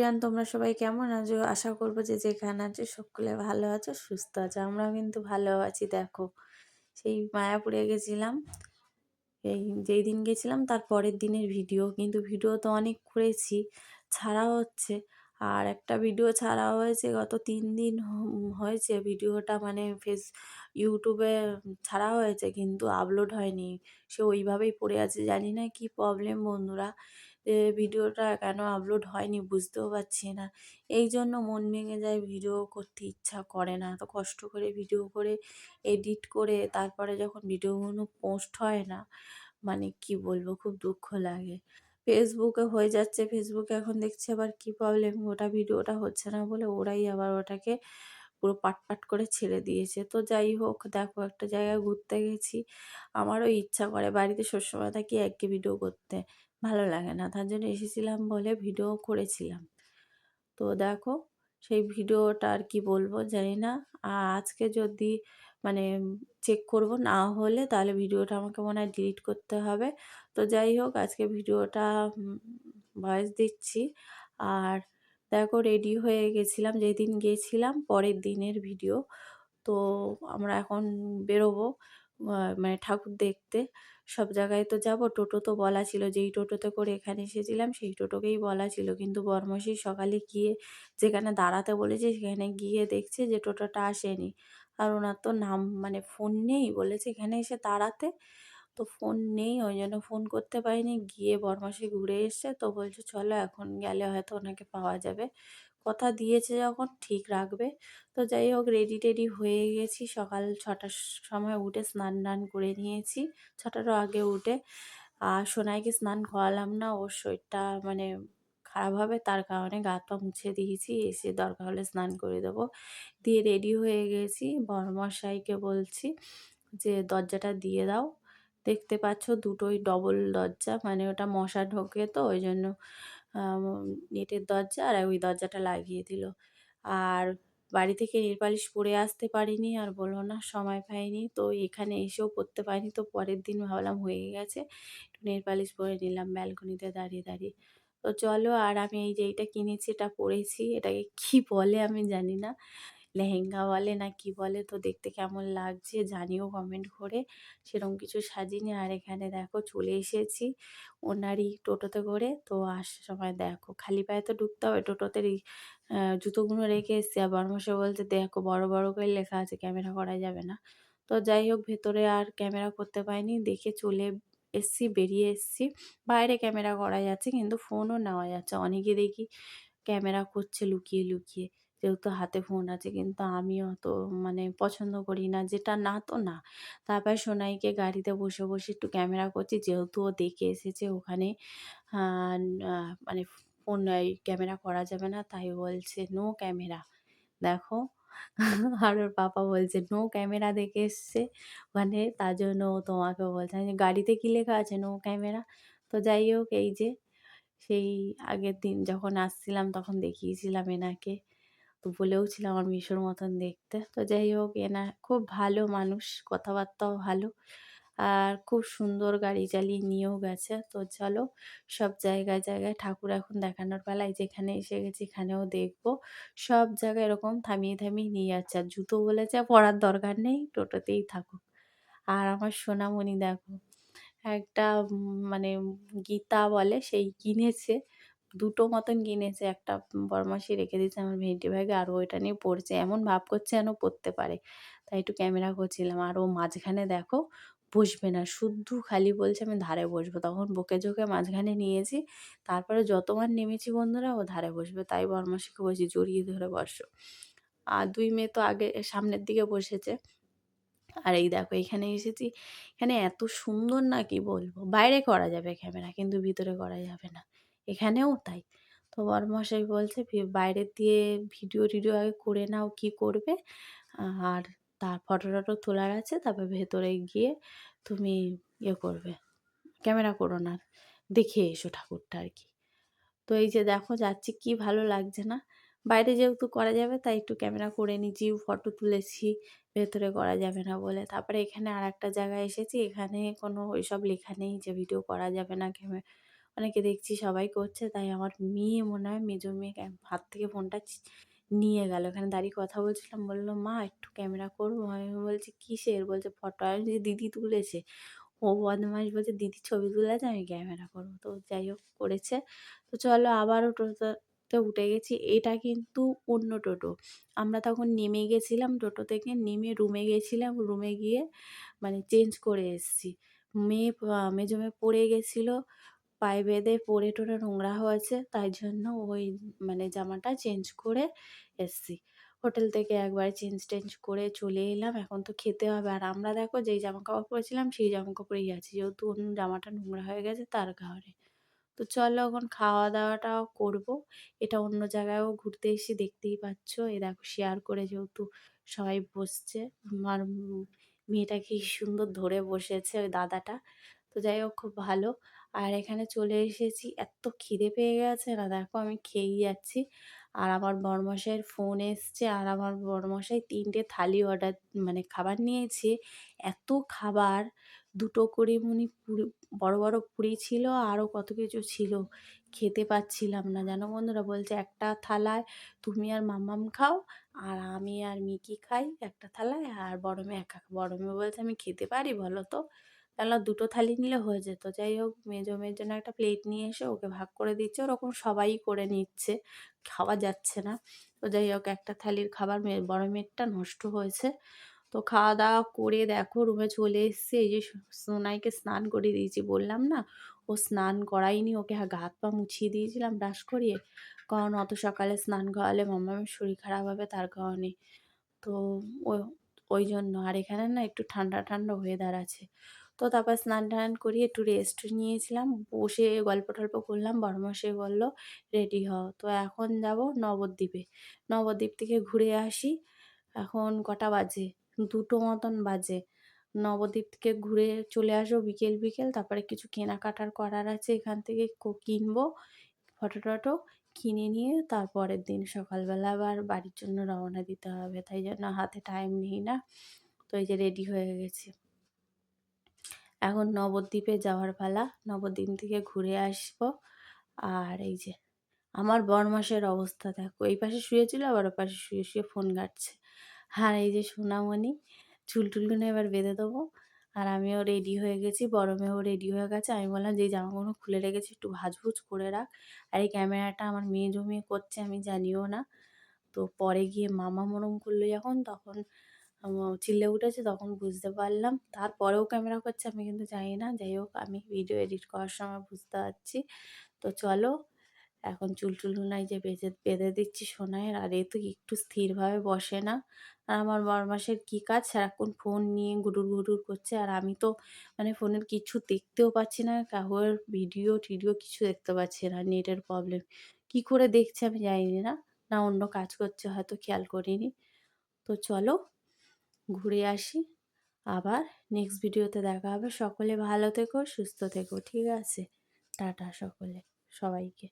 Everyone, তোমরা সবাই কেমন আছো? আশা করবো যে যেখানে আছো সকলে ভালো আছো, সুস্থ আছো। আমরাও কিন্তু ভালো আছি। দেখো, সেই মায়াপুরে গেছিলাম। এই যেই দিন গেছিলাম তার পরের দিনের ভিডিও, কিন্তু ভিডিও তো অনেক করেছি, ছাড়া হচ্ছে। আর একটা ভিডিও ছাড়া হয়েছে গত 3 দিন হয়েছে। ভিডিওটা মানে ইউটিউবে ছাড়া হয়েছে, কিন্তু আপলোড হয়নি। সে ওইভাবেই পড়ে আছে, জানি না কি প্রবলেম বন্ধুরা। ভিডিওটা কেন আপলোড হয়নি বুঝতেও পারছি না। এই জন্য মন ভেঙে যায়, ভিডিও করতে ইচ্ছা করে না। এত কষ্ট করে ভিডিও করে এডিট করে তারপরে যখন ভিডিওগুলো পোস্ট হয় না, মানে কি বলবো, খুব দুঃখ লাগে। ফেসবুকে হয়ে যাচ্ছে, ফেসবুকে এখন দেখছি আবার কি প্রবলেম, ওটা ভিডিওটা হচ্ছে না বলে ওরাই আবার ওটাকে পুরো পাট পাট করে ছেড়ে দিয়েছে। তো যাই হোক, দেখো একটা জায়গায় ঘুরতে গেছি, আমারও ইচ্ছা করে, বাড়িতে সবসময় থাকি একই ভিডিও করতে, ভালো লাগে না। তার জন্য এসেছিলাম বলে ভিডিও করেছিলাম। তো দেখো, সেই ভিডিওটা আর কি বলবো জানি না। আজকে যদি মানে চেক করব, না হলে তাহলে ভিডিওটা আমাকে মনে হয় ডিলিট করতে হবে। তো যাই হোক, আজকে ভিডিওটা ভয়েস দিচ্ছি। আর দেখো, রেডি হয়ে গেছিলাম, যেদিন গিয়েছিলাম পরের দিনের ভিডিও। তো আমরা এখন বেরোবো, মানে ঠাকুর দেখতে। সব জায়গায় তো যাব, টোটো তো বলা ছিল, যেই টোটোতে করে এখানে এসেছিলাম সেই টোটোকেই বলা ছিল, কিন্তু বরমশাই সকালে গিয়ে যেখানে দাঁড়াতে বলেছে সেখানে গিয়ে দেখছে যে টোটোটা আসেনি। আর ওনার তো নাম মানে ফোন নেই, বলেছে এখানে এসে দাঁড়াতে, তো ফোন নেই, ওই জন্য ফোন করতে পারিনি। গিয়ে বরমাসি ঘুরে এসছে, তো বলছে চলো এখন গেলে হয়তো ওনাকে পাওয়া যাবে, কথা দিয়েছে যখন ঠিক রাখবে। তো যাই হোক, রেডি টেডি হয়ে গেছি, সকাল 6টার সময় উঠে স্নান টান করে নিয়েছি, 6টারও আগে উঠে। আর সোনাইকে স্নান করালাম না, ওর শরীরটা মানে খারাপ হবে, তার কারণে গা পা মুছে দিয়েছি, এসে দরকার হলে স্নান করে দেবো। দিয়ে রেডি হয়ে গেছি, বড়মশাইকে বলছি যে দরজাটা দিয়ে দাও। দেখতে পাচ্ছ দুটোই ডবল দরজা, মানে ওটা মশা ঢোকে, তো ওই জন্য নেটের দরজা, আর ওই দরজাটা লাগিয়ে দিল। আর বাড়ি থেকে নেল পালিশ পরে আসতে পারিনি, আর বললো না সময় পাইনি, তো এখানে এসেও পরতে পারিনি। তো পরের দিন ভাবলাম হয়ে গেছে, একটু নেল পালিশ পরে নিলাম ব্যালকনিতে দাঁড়িয়ে দাঁড়িয়ে। তো চলো, আর আমি এই যে এইটা কিনেছি, এটা পরেছি, এটাকে কি বলে আমি জানি না, লেহেঙ্গা বলে না কি বলে, তো দেখতে কেমন লাগছে জানিও কমেন্ট করে। সেরকম কিছু সাজিনি। আর এখানে দেখো চলে এসেছি ওনারই টোটোতে করে। তো আসার সময় দেখো, খালি পায়ে তো ঢুকতে হবে, টোটোতে জুতোগুলো রেখে এসছি। আর বরমশাই বলছে দেখো বড় বড় করে লেখা আছে, ক্যামেরা করা যাবে না। তো যাই হোক, ভেতরে আর ক্যামেরা করতে পারিনি, দেখে চলে এসছি, বেরিয়ে এসছি। বাইরে ক্যামেরা করা যাচ্ছে, কিন্তু ফোনও নেওয়া যাচ্ছে। অনেকে দেখি ক্যামেরা করছে লুকিয়ে লুকিয়ে, যেহেতু হাতে ফোন আছে, কিন্তু আমি অত মানে পছন্দ করি না, যেটা না তো না। তারপর সোনাইকে গাড়িতে বসে বসে একটু ক্যামেরা করছি, যেহেতু ও দেখে এসেছে ওখানে মানে ফোন এই ক্যামেরা করা যাবে না, তাই বলছে নো ক্যামেরা। দেখো, আর ওর পাপা বলছে নো ক্যামেরা দেখে এসছে ওখানে, তার জন্য ও তোমাকেও বলছে। আমি বলছি, গাড়িতে কি লেখা আছে নো ক্যামেরা? তো যাই হোক, এই যে সেই আগের দিন যখন আসছিলাম তখন দেখিয়েছিলাম এনাকে, তো বলেওছিলাম আমার মিশুর মতন দেখতে। তো যাই হোক, এনা খুব ভালো মানুষ, কথাবার্তাও ভালো, আর খুব সুন্দর গাড়ি চালিয়ে নিয়েও গেছে। তো চলো, সব জায়গায় জায়গায় ঠাকুর এখন দেখানোর বেলায়, যেখানে এসে গেছি এখানেও দেখবো। সব জায়গায় এরকম থামিয়ে থামিয়ে নিয়ে যাচ্ছে। আর জুতো বলেছে পরার দরকার নেই, টোটোতেই থাকুক। আর আমার সোনামণি দেখো, একটা মানে গীতা বলে সেই কিনেছে, দুটো মতন কিনেছে। একটা বড়মাসি রেখে দিয়েছে আমার ভেন্টি ব্যাগে, আর ওইটা নিয়ে পড়ছে, এমন ভাব করছে যেন পড়তে পারে। তাই একটু ক্যামেরা করছিলাম। আর ও মাঝখানে দেখো বসবে না, শুধু খালি বলছে আমি ধারে বসবো। তখন বকে ঝোঁকে মাঝখানে নিয়েছি, তারপরে যতবার নেমেছি বন্ধুরা ও ধারে বসবে, তাই বড়মাসিকে বলছি জড়িয়ে ধরে বসো। আর 2 মেয়ে তো আগে সামনের দিকে বসেছে। আর এই দেখো এখানে এসেছি, এখানে এত সুন্দর না কি বলবো। বাইরে করা যাবে ক্যামেরা, কিন্তু ভিতরে করা যাবে না, এখানেও তাই। তো বরমশাই বলছে বাইরের দিয়ে ভিডিও টিডিও আগে করে নাও, কি করবে, আর তার ফটো টটো তোলার আছে, তারপর ভেতরে গিয়ে তুমি ইয়ে করবে, ক্যামেরা করো না, দেখে এসো ঠাকুরটা আর কি। তো এই যে দেখো যাচ্ছি, কি ভালো লাগছে না। বাইরে যেহেতু করা যাবে তাই একটু ক্যামেরা করে নিয়েছি, ফটো তুলেছি, ভেতরে করা যাবে না বলে। তারপরে এখানে আর একটা জায়গায় এসেছি, এখানে কোনো ওইসব লেখা নেই যে ভিডিও করা যাবে না, অনেকে দেখছি সবাই করছে, তাই আমার মেয়ে মনে হয় মেজো মেয়ে হাত থেকে ফোনটা নিয়ে গেল। এখানে দাঁড়িয়ে কথা বলছিলাম, বলল, "মা একটু ক্যামেরা করবো?" আমি বলছি, "কিসের?" বলছে, "ফটো।" আমি বলছি, "দিদি তুলেছে।" ও বদমাইশ বলছে, "দিদি ছবি তুলেছে, আমি ক্যামেরা করবো।" তো যাই হোক করেছে। তো চলো আবারও টোটোতে উঠে গেছি। এটা কিন্তু অন্য টোটো। আমরা তখন নেমে গেছিলাম টোটো থেকে, নেমে রুমে গেছিলাম। রুমে গিয়ে মানে চেঞ্জ করে এসেছি। মেজো মেয়ে পড়ে গেছিল। পায়ে বেঁধে পড়ে টরে নোংরা হয়েছে, তাই জন্য ওই মানে জামাটা চেঞ্জ করে এসেছি। হোটেল থেকে একবারে চেঞ্জ করে চলে এলাম। এখন তো খেতে হবে। আর আমরা দেখো যেই জামাকাপড় পরেছিলাম সেই জামাকাপড়েই আছি। যেহেতু অন্য জামাটা নোংরা হয়ে গেছে তার কারণে। তো চলো এখন খাওয়া-দাওয়াটাও করবো। এটা অন্য জায়গায়ও ঘুরতে এসেছি, দেখতেই পাচ্ছ। এই দেখো শেয়ার করে যেহেতু সবাই বসছে। আমার মেয়েটা কি সুন্দর ধরে বসেছে ওই দাদাটা। তো যাই হোক খুব ভালো। আর এখানে চলে এসেছি। এত খিদে পেয়ে গেছে না, দেখো আমি খেয়েই যাচ্ছি। আর আমার বরমশাইয়ের ফোন এসছে, আর আমার বরমশাই ৩ টে থালি অর্ডার মানে খাবার নিয়েছে। এত খাবার, ২ টো করিমুনি পুরি, বড় বড় পুরি ছিল, আরও কত কিছু ছিল। খেতে পাচ্ছিলাম না জানো বন্ধুরা। বলছে, "একটা থালায় তুমি আর মাম্মাম খাও, আর আমি আর মিকি খাই একটা থালায়, আর বড় মেয়ে একা।" বড় মেয়ে বলছে, "আমি খেতে পারি বলো তো?" তাহলে ২ টো থালি নিলে হয়ে যেত। যাই হোক মেজো মেয়ের জন্য একটা প্লেট নিয়ে এসে ওকে ভাগ করে দিচ্ছে। ওরকম সবাই করে নিচ্ছে, খাওয়া যাচ্ছে না। তো যাই হোক একটা থালির খাবার বড় মেয়েরটা নষ্ট হয়েছে। তো খাওয়া-দাওয়া করে দেখো রুমে চলে এসেছি। এই যে সোনাইকে স্নান করিয়ে দিয়েছি, বললাম না? ও স্নান করাইনি, ওকে গা হাত পা মুছিয়ে দিয়েছিলাম ব্রাশ করিয়ে। কারণ অত সকালে স্নান করালে মাম্মামের শরীর খারাপ হবে, তার কারণে। তো ও ওই জন্য। আর এখানে না একটু ঠান্ডা, ঠান্ডা ওয়েদার আছে। তো তারপর স্নান-টান করিয়ে একটু রেস্ট নিয়েছিলাম। বসে গল্প-টল্প করলাম। বড়মশাই বলল, "রেডি হও।" তো এখন যাব নবদ্বীপে। নবদ্বীপ থেকে ঘুরে আসি। এখন কটা বাজে? ২টো মতন বাজে। নবদ্বীপ থেকে ঘুরে চলে আসবো বিকেল। তারপরে কিছু কেনাকাটার করার আছে, এখান থেকে কিনবো। ফটো-টটো কিনে নিয়ে তারপরের দিন সকালবেলা আবার বাড়ির জন্য রওনা দিতে হবে। তাই জন্য হাতে টাইম নেই না। তো এই যে রেডি হয়ে গেছি। এখন নবদ্বীপে যাওয়ার পালা। নবদ্বীপ থেকে ঘুরে আসবো। আর এই যে আমার বরমাসের অবস্থা দেখো। এই পাশে শুয়েছিল, আবার ওপাশে শুয়ে ফোন ঘাঁটছে। আর এই যে সোনামণি, চুল-টুলগুলো এবার বেঁধে দেবো। আর আমিও রেডি হয়ে গেছি, বড় মেয়েও রেডি হয়ে গেছে। আমি বললাম যে, "এই জামাগুলো খুলে রেখেছি একটু ভাঁজ-ভুজ করে রাখ।" আর এই ক্যামেরাটা আমার মেয়ে জমিয়ে করছে, আমি জানিও না। তো পরে গিয়ে মামা ওরম করলো যখন, তখন চিল্লে উঠেছে, তখন বুঝতে পারলাম। তারপরেও ক্যামেরা করছে, আমি কিন্তু জানি না। যাই হোক আমি ভিডিও এডিট করার সময় বুঝতে পারছি। তো চলো এখন চুল-টুলগুলো এই যে বেঁধে দিচ্ছি সোনাইয়ের। আর এ তো একটু স্থিরভাবে বসে না। আর আমার বরমাসের কী কাজ, সারাক্ষণ ফোন নিয়ে ঘুটুর করছে। আর আমি তো মানে ফোনের কিছু দেখতেও পাচ্ছি না, কারোর ভিডিও-টিডিও কিছু দেখতে পাচ্ছি না, নেটের প্রবলেম। কী করে দেখছে আমি জানি না। না অন্য কাজ করছে, হয়তো খেয়াল করিনি। তো চলো ঘুরে আসি। আবার নেক্সট ভিডিওতে দেখা হবে। সকলে ভালো থেকো, সুস্থ থেকো। ঠিক আছে? টাটা সকলে, সবাইকে।